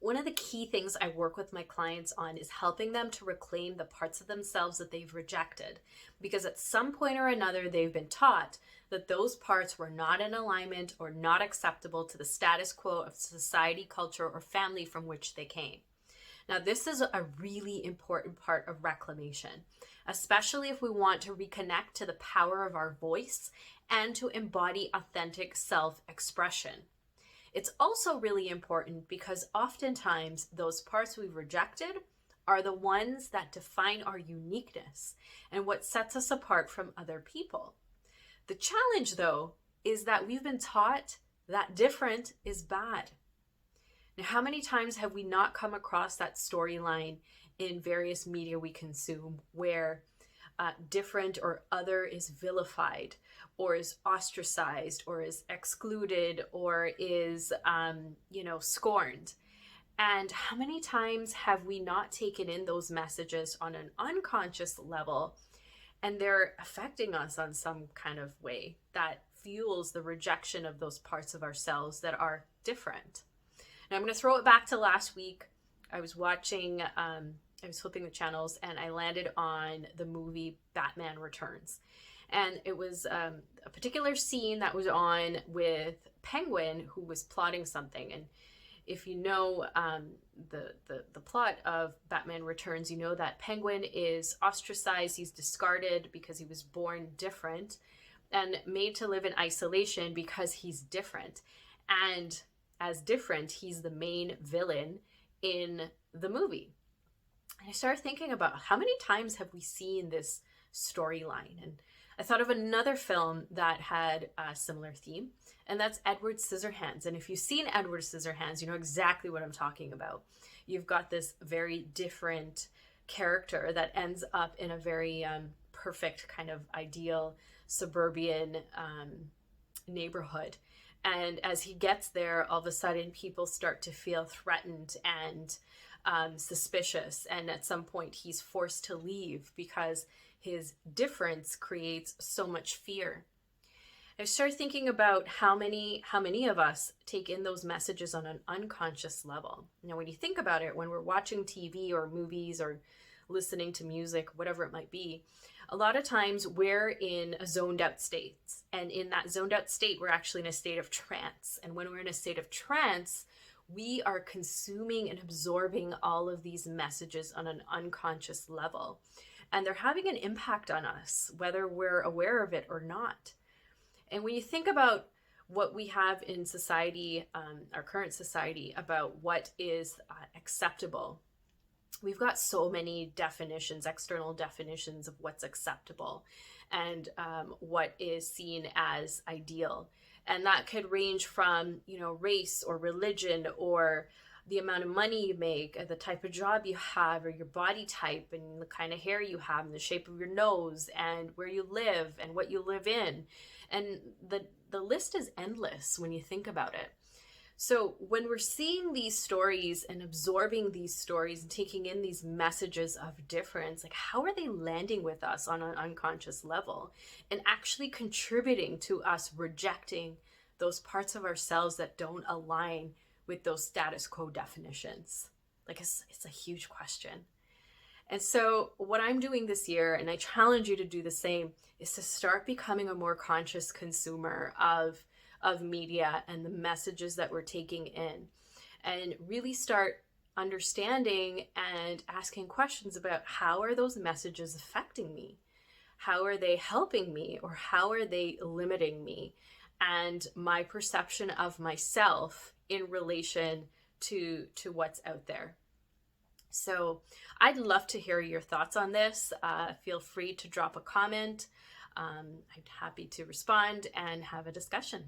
One of the key things I work with my clients on is helping them to reclaim the parts of themselves that they've rejected. Because at some point or another, they've been taught that those parts were not in alignment or not acceptable to the status quo of society, culture, or family from which they came. Now, this is a really important part of reclamation, especially if we want to reconnect to the power of our voice and to embody authentic self-expression. It's also really important because oftentimes those parts we've rejected are the ones that define our uniqueness and what sets us apart from other people. The challenge, though, is that we've been taught that different is bad. Now, how many times have we not come across that storyline in various media we consume where different or other is vilified or is ostracized or is excluded or is, scorned? And how many times have we not taken in those messages on an unconscious level and they're affecting us on some kind of way that fuels the rejection of those parts of ourselves that are different? Now, I'm going to throw it back to last week. I was watching, I was flipping the channels and I landed on the movie Batman Returns. And it was a particular scene that was on with Penguin, who was plotting something. And if you know the plot of Batman Returns, you know that Penguin is ostracized. He's discarded because he was born different and made to live in isolation because he's different. And as different, he's the main villain in the movie. And I started thinking about how many times have we seen this storyline? And I thought of another film that had a similar theme, and that's Edward Scissorhands. And if you've seen Edward Scissorhands, you know exactly what I'm talking about. You've got this very different character that ends up in a very perfect kind of ideal suburban neighborhood. And as he gets there, all of a sudden people start to feel threatened and suspicious. And at some point he's forced to leave because his difference creates so much fear. I started thinking about how many of us take in those messages on an unconscious level. Now, when you think about it, when we're watching TV or movies or listening to music, whatever it might be, a lot of times we're in a zoned out state. And in that zoned out state, we're actually in a state of trance. And when we're in a state of trance, we are consuming and absorbing all of these messages on an unconscious level. And they're having an impact on us, whether we're aware of it or not. And when you think about what we have in society, our current society, about what is acceptable, we've got so many definitions, external definitions of what's acceptable and what is seen as ideal. And that could range from, race or religion or the amount of money you make, the type of job you have, or your body type, and the kind of hair you have, and the shape of your nose, and where you live, and what you live in. And the list is endless when you think about it. So when we're seeing these stories and absorbing these stories and taking in these messages of difference, like how are they landing with us on an unconscious level and actually contributing to us rejecting those parts of ourselves that don't align with those status quo definitions? Like it's a huge question. And so what I'm doing this year, and I challenge you to do the same, is to start becoming a more conscious consumer of media and the messages that we're taking in, and really start understanding and asking questions about how are those messages affecting me? How are they helping me, or how are they limiting me and my perception of myself in relation to what's out there? So I'd love to hear your thoughts on this. Feel free to drop a comment. I'm happy to respond and have a discussion.